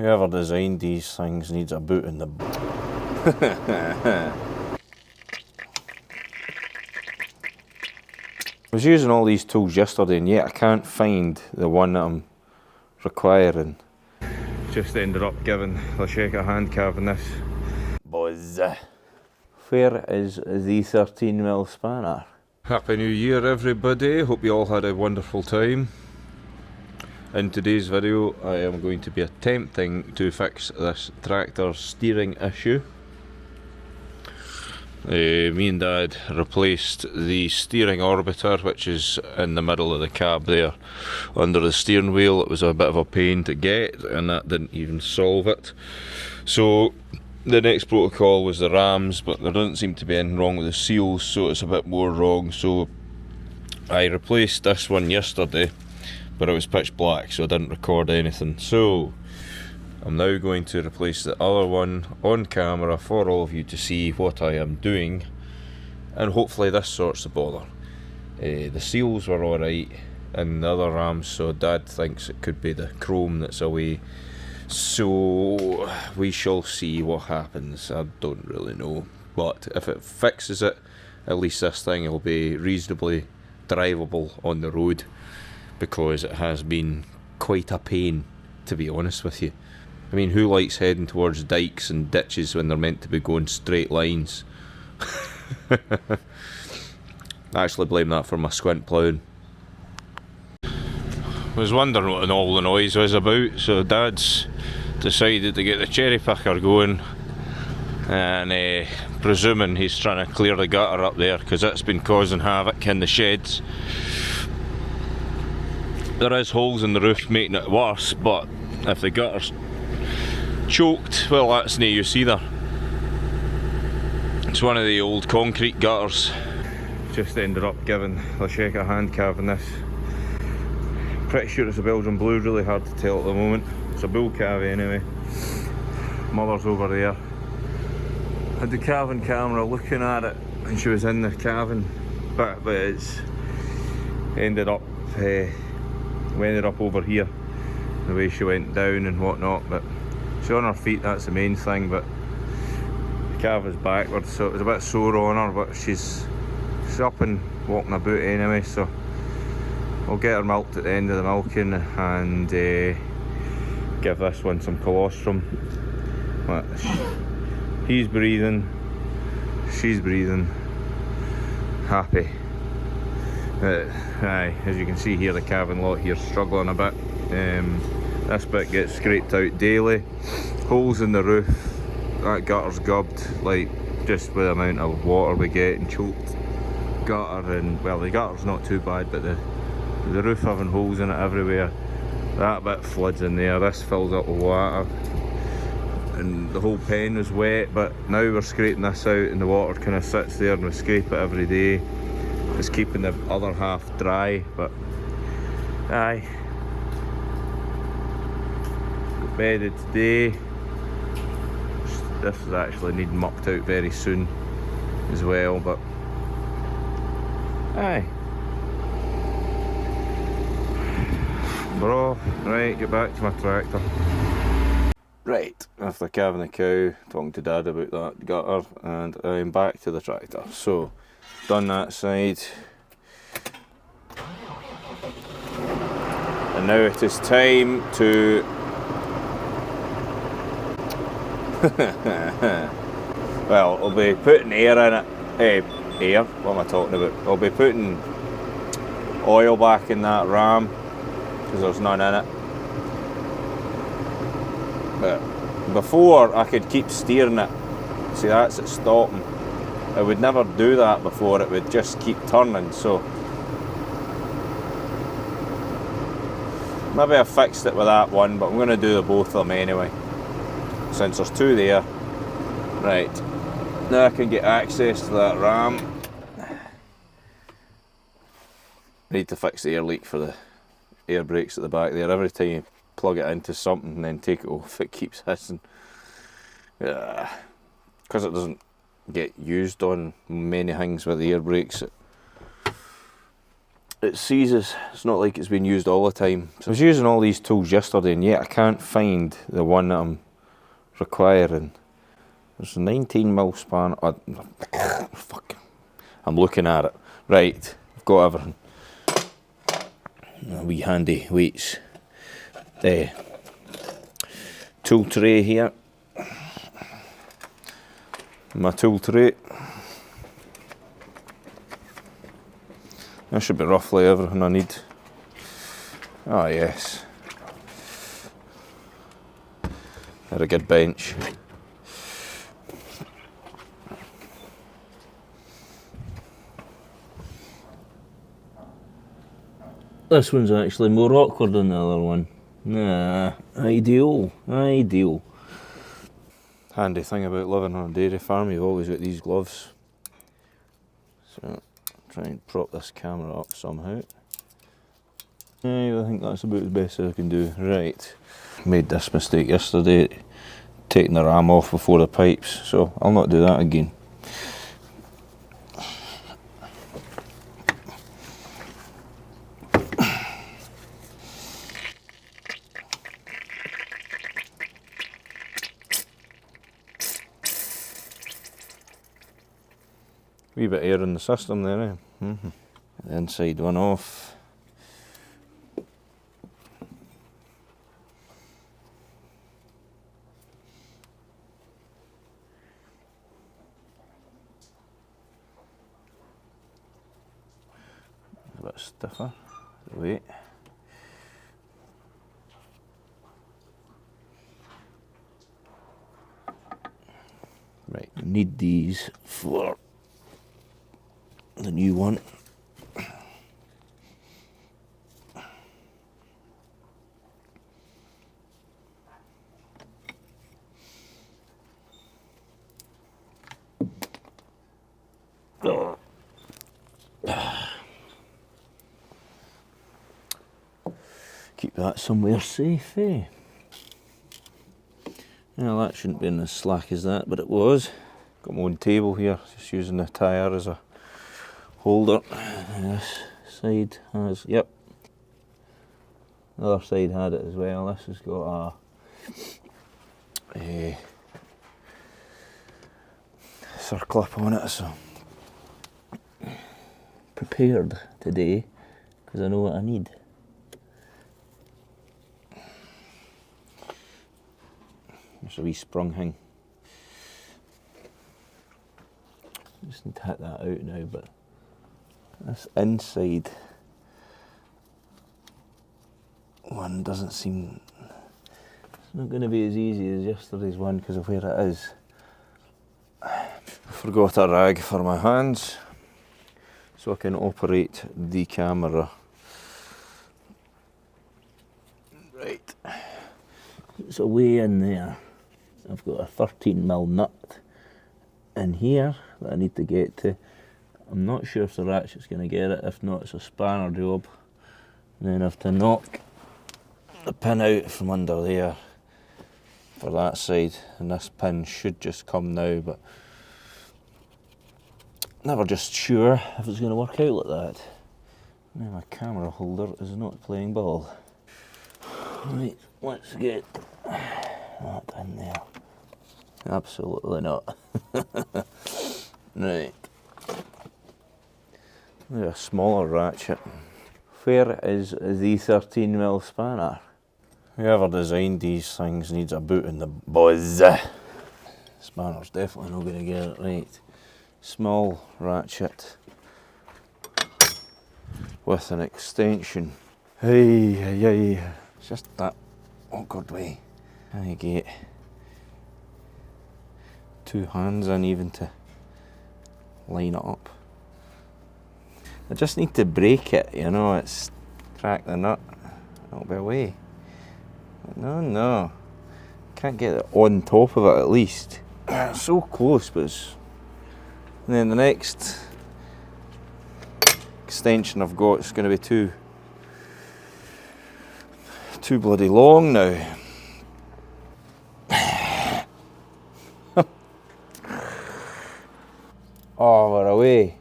Whoever designed these things needs a boot in the I was using all these tools yesterday and yet I can't find the one that I'm requiring. Just ended up giving Lashek a hand carving this. Buzz. Where is the 13mm spanner? Happy New Year everybody, hope you all had a wonderful time. In today's video I am going to be attempting to fix this tractor's steering issue. Me and Dad replaced the steering orbiter, which is in the middle of the cab there under the steering wheel. It was a bit of a pain to get and that didn't even solve it. So the next protocol was the RAMS, but there doesn't seem to be anything wrong with the seals, so it's a bit more wrong. So I replaced this one yesterday, but it was pitch black, so I didn't record anything. So I'm now going to replace the other one on camera for all of you to see what I am doing, and hopefully this sorts the bother. The seals were alright in the other RAMs, so Dad thinks it could be the chrome that's away. So we shall see what happens. I don't really know, but if it fixes it, at least this thing will be reasonably drivable on the road, because it has been quite a pain, to be honest with you. I mean, who likes heading towards dikes and ditches when they're meant to be going straight lines? I actually blame that for my squint ploughing. I was wondering what all the noise was about, so Dad's decided to get the cherry picker going, and presuming he's trying to clear the gutter up there because it's been causing havoc in the sheds. There is holes in the roof making it worse, but if the gutter's choked, well, that's no use either. It's one of the old concrete gutters. Just ended up giving Lashek a hand carving this. Pretty sure it's a Belgian blue, really hard to tell at the moment. It's a bull cavy anyway. Mother's over there. Had the calving camera looking at it and she was in the calving bit, but it's ended up we ended up over here, the way she went down and whatnot. But she's on her feet, that's the main thing, but the calf is backwards, so it was a bit sore on her, but she's up and walking about anyway, so we'll get her milked at the end of the milking and give this one some colostrum. But he's breathing, she's breathing, happy. Aye, as you can see here, the calving lot here struggling a bit. This bit gets scraped out daily. Holes in the roof, that gutter's gubbed, like just with the amount of water we get, and choked gutter. And well, the gutter's not too bad, but the roof having holes in it everywhere, that bit floods in there, this fills up with water, and the whole pen was wet. But now we're scraping this out and the water kind of sits there and we scrape it every day. It's keeping the other half dry, but aye. Bedded today. This is actually needing mucked out very soon as well, but aye. We're off. Right, get back to my tractor. Right, after calving the cow, talking to Dad about that gutter, and I'm back to the tractor. So, done that side. And now it is time to well, I'll be putting air in it. Air? What am I talking about? I'll be putting oil back in that ram because there's none in it. But before I could keep steering it. See, that's it stopping. I would never do that before, it would just keep turning, so maybe I fixed it with that one, but I'm going to do the both of them anyway, since there's two there. Right, now I can get access to that ram. I need to fix the air leak for the air brakes at the back there. Every time you plug it into something and then take it off, it keeps hissing. Because it doesn't get used on many things with the air brakes, it seizes. It's not like it's been used all the time. So I was using all these tools yesterday, and yet I can't find the one that I'm requiring. There's a 19mm span. Fuck. I'm looking at it. Right, I've got everything. A wee handy weights. The tool tray here. My tool tray. That should be roughly everything I need. Ah, yes. Had a good bench. This one's actually more awkward than the other one. Nah, ideal, ideal. Handy thing about living on a dairy farm, you've always got these gloves. So, try and prop this camera up somehow. I think that's about the best I can do. Right, made this mistake yesterday, taking the ram off before the pipes, so I'll not do that again. Wee bit of air in the system there, eh? The inside one off. A bit stiffer, the weight. Right, need these for the new one. Keep that somewhere safe, eh? Well, that shouldn't be in as slack as that, but it was. Got my own table here, just using the tyre as a holder. This side has, yep. The other side had it as well. This has got a circlip on it, so prepared today because I know what I need. There's a wee sprung thing. Just need to hit that out now, but this inside one doesn't seem, it's not going to be as easy as yesterday's one because of where it is. I forgot a rag for my hands so I can operate the camera. Right, it's away in there. I've got a 13mm nut in here that I need to get to. I'm not sure if the ratchet's going to get it. If not, it's a spanner job. And then I have to knock the pin out from under there for that side, and this pin should just come now, but never just sure if it's going to work out like that. Now my camera holder is not playing ball. Right, let's get that in there. Absolutely not. Right. There's a smaller ratchet. Where is the 13mm spanner? Whoever designed these things needs a boot in the buzz. Spanner's definitely not going to get it right. Small ratchet with an extension. Hey. It's just that awkward way. I get two hands in even to line it up. I just need to break it, you know, it's crack the nut, it'll be away. But no, can't get it on top of it at least. It's so close, but it's... And then the next extension I've got is going to be too bloody long now. Oh, we're away.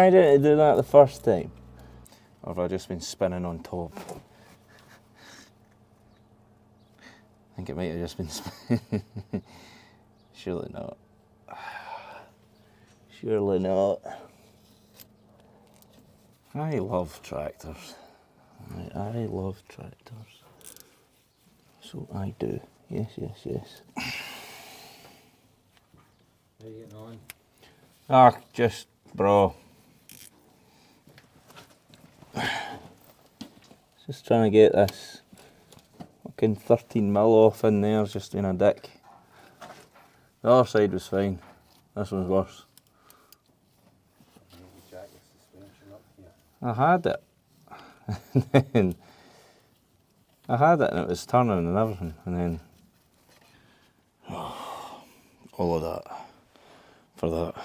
Why didn't I do that the first time? Or have I just been spinning on top? I think it might have just been spinning. Surely not. Surely not. I love tractors. I love tractors. So I do. Yes, yes, yes. How are you getting on? Ah, just, bro. Just trying to get this fucking 13 mil off in there, just being a dick. The other side was fine. This one's worse. Maybe jack the suspension up here. I had it. And then I had it and it was turning and everything, and then all of that for that.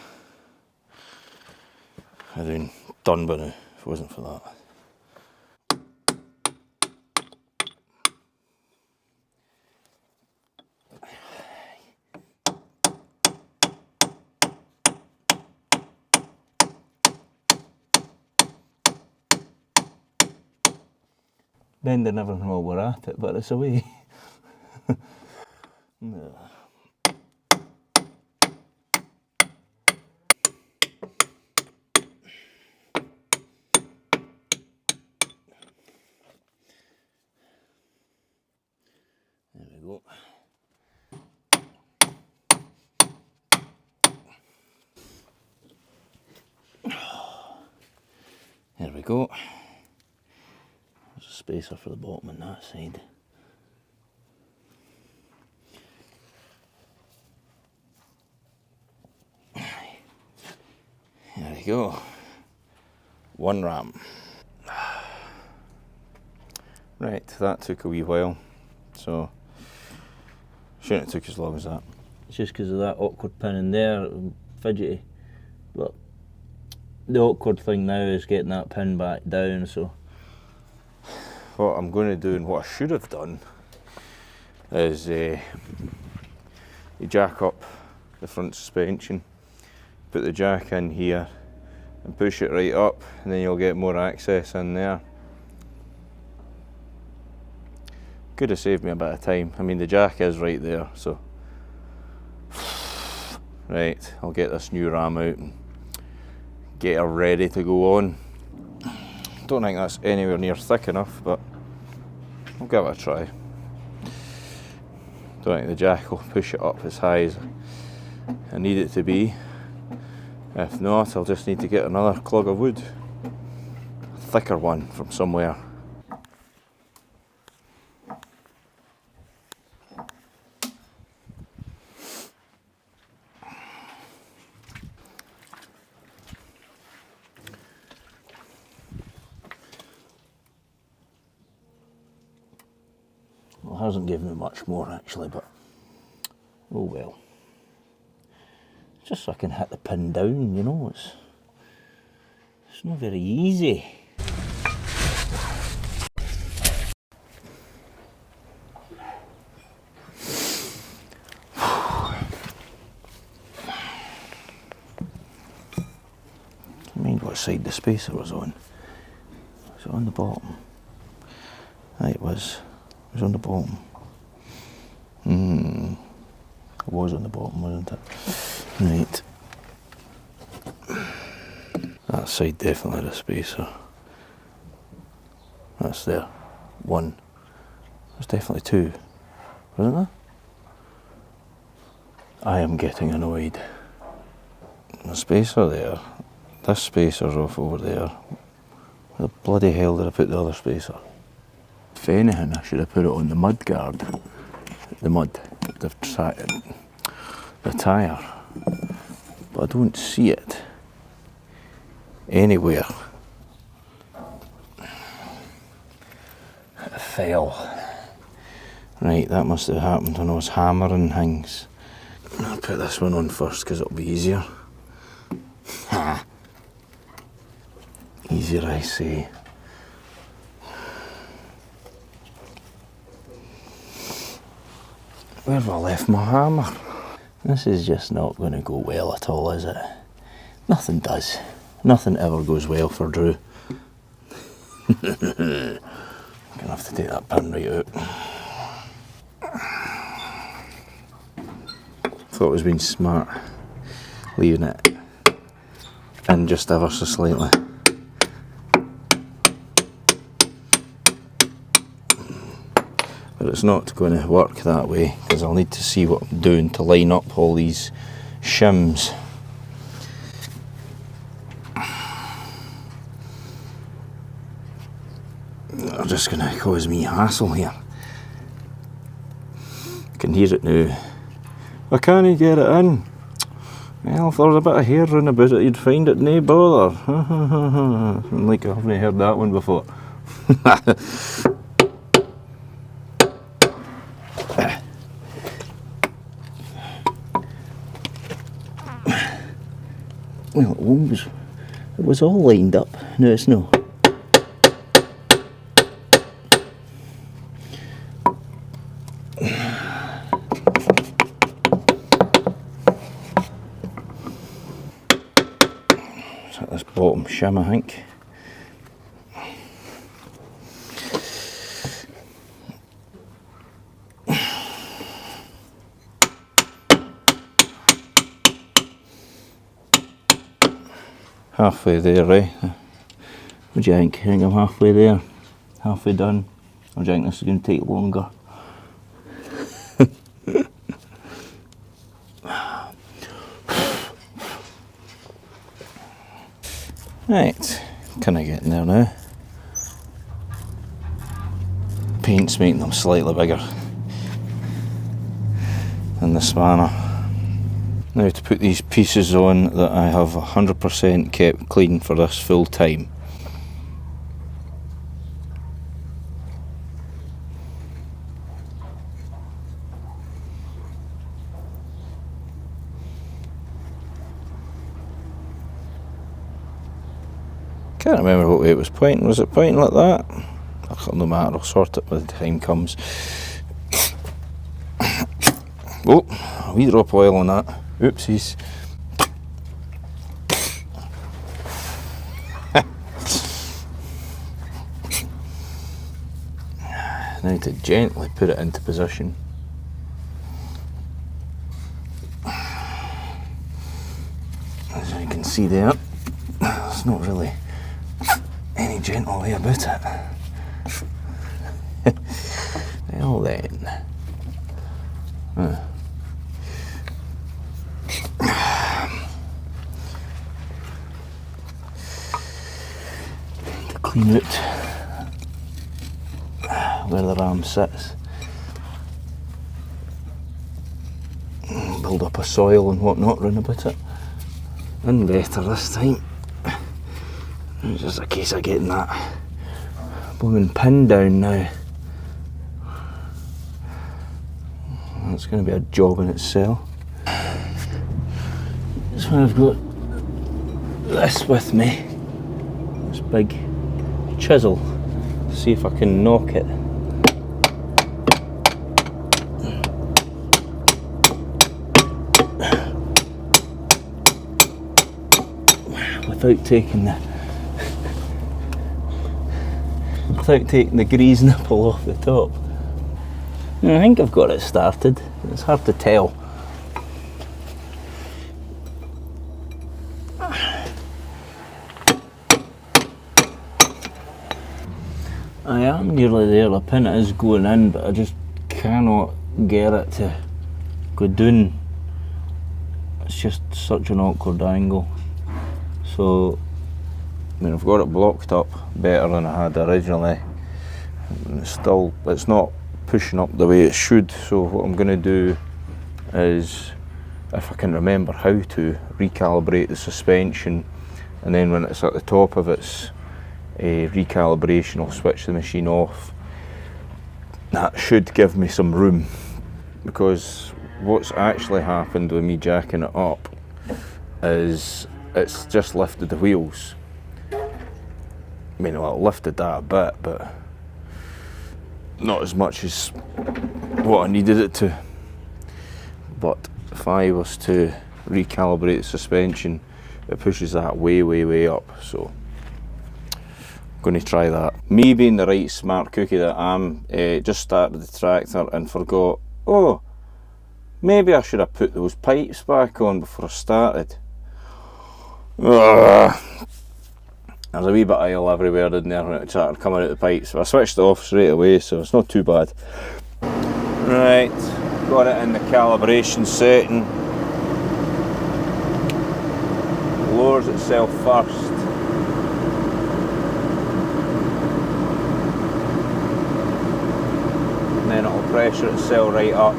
I'd been done by now if it wasn't for that. Bending everything while we're at it, but it's away. No. There we go. There we go. There's a spacer for the bottom on that side. There we go. One ram. Right, that took a wee while, so shouldn't have took as long as that. It's just because of that awkward pin in there, fidgety. But the awkward thing now is getting that pin back down, so what I'm going to do, and what I should have done, is you jack up the front suspension, put the jack in here and push it right up, and then you'll get more access in there. Could have saved me a bit of time. I mean, the jack is right there, so right, I'll get this new ram out and get her ready to go on. Don't think that's anywhere near thick enough, but I'll give it a try. Don't think the jack will push it up as high as I need it to be. If not, I'll just need to get another clog of wood, a thicker one from somewhere. Well, it hasn't given me much more actually, but oh well. Just so I can hit the pin down, you know, it's not very easy. Mind what side the spacer was on. Was it on the bottom? Aye, it was. It was on the bottom. It was on the bottom, wasn't it? Right. That side definitely had a spacer. That's there. One. There's definitely two, wasn't there? I am getting annoyed. The spacer there. This spacer's off over there. Where the bloody hell did I put the other spacer? If anything, I should have put it on the mud guard. The mud. The tyre. But I don't see it anywhere. It fell. Right, that must have happened when I was hammering things. I'll put this one on first because it'll be easier. Easier, I say. Where have I left my hammer? This is just not going to go well at all, is it? Nothing does. Nothing ever goes well for Drew. Gonna have to take that pin right out. Thought it was being smart, leaving it in just ever so slightly. But it's not going to work that way, because I'll need to see what I'm doing to line up all these shims. They're just going to cause me hassle here. I can hear it now. I can't get it in. Well, if there was a bit of hair round about it, you'd find it no bother. Like I haven't heard that one before. Well, it was all lined up. No, it's no. So this bottom shim, I think. Halfway there, right? What do you think? I think I'm halfway there, halfway done. Or do you think this is going to take longer? Right, kind of getting there now. Paint's making them slightly bigger than the spanner. Now to put these pieces on that I have 100% kept clean for this full time. Can't remember what way it was pointing. Was it pointing like that? No matter, I'll sort it when the time comes. Oh, a wee drop of oil on that. Oopsies. Now to gently put it into position. As you can see there, there's not really any gentle way about it. Well then. To clean out where the RAM sits. Build up a soil and whatnot round about it. And better this time. It's just a case of getting that blooming pin down now. That's going to be a job in itself. Just when I've got this with me, this big chisel, see if I can knock it. Without taking the grease nipple off the top. I think I've got it started. It's hard to tell. I am nearly there. The pin is going in, but I just cannot get it to go down. It's just such an awkward angle. So, I mean, I've got it blocked up better than I had originally. It's not pushing up the way it should, so what I'm going to do is, if I can remember how to, recalibrate the suspension, and then when it's at the top of its recalibration, I'll switch the machine off. That should give me some room, because what's actually happened with me jacking it up is it's just lifted the wheels. I mean, well, it lifted that a bit, but not as much as what I needed it to. But if I was to recalibrate the suspension, it pushes that way up, so I'm going to try that. Me being the right smart cookie that I am, just started the tractor and forgot, oh, maybe I should have put those pipes back on before I started. Ugh. There's a wee bit of oil everywhere in there when it started coming out the pipes, so I switched it off straight away, so it's not too bad. Right, got it in the calibration setting. Lowers itself first. And then it'll pressure itself right up.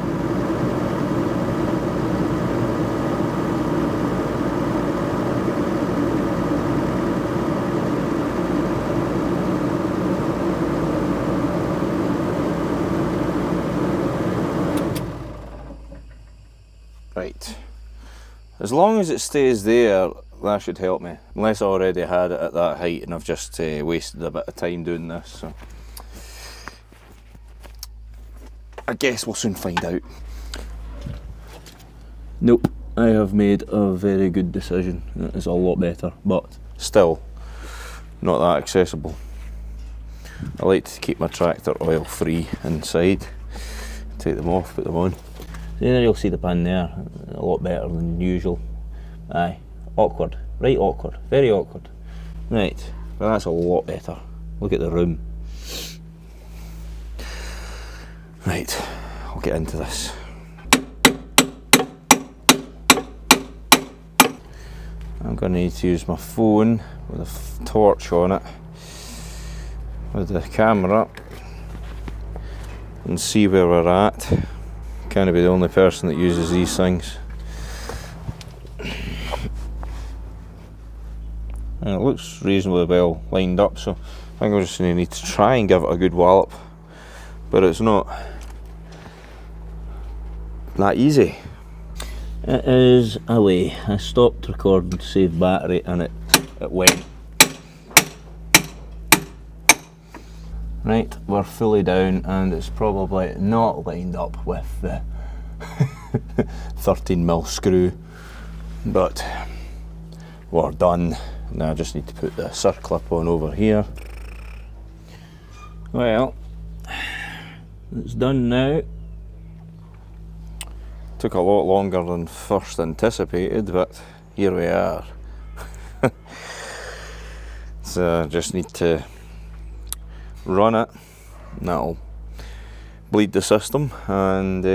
Right, as long as it stays there, that should help me, unless I already had it at that height and I've just wasted a bit of time doing this, so I guess we'll soon find out. Nope, I have made a very good decision. It is a lot better, but still not that accessible. I like to keep my tractor oil free inside. Take them off, put them on. So there you'll see the pan there, a lot better than usual. Aye, awkward, right awkward, very awkward. Right, but that's a lot better. Look at the room. Right, I'll get into this. I'm going to need to use my phone with a torch on it, with the camera, and see where we're at. Can't be the only person that uses these things. And it looks reasonably well lined up, so I think I'm just going to need to try and give it a good wallop, but it's not that easy. It is away. I stopped recording to save battery and it went. Right, we're fully down and it's probably not lined up with the 13mm screw, but we're done. Now I just need to put the circlip on over here. Well, it's done now. Took a lot longer than first anticipated, but here we are. So I just need to run it, and that'll bleed the system and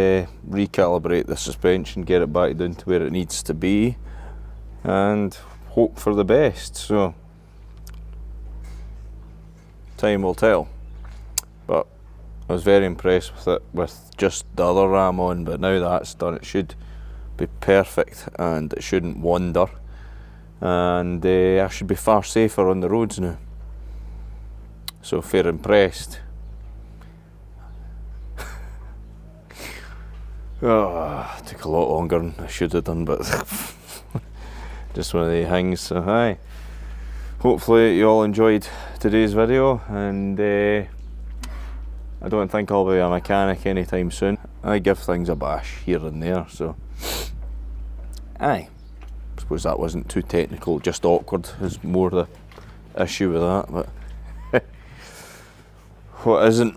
recalibrate the suspension, get it back down to where it needs to be, and hope for the best. So time will tell, but I was very impressed with it with just the other RAM on, but now that's done it should be perfect and it shouldn't wander, and I should be far safer on the roads now. So fair impressed. Oh, took a lot longer than I should have done, but just one of the things. So hi, hopefully you all enjoyed today's video, and I don't think I'll be a mechanic anytime soon. I give things a bash here and there, so aye, I suppose that wasn't too technical, just awkward is more the issue with that, but what isn't?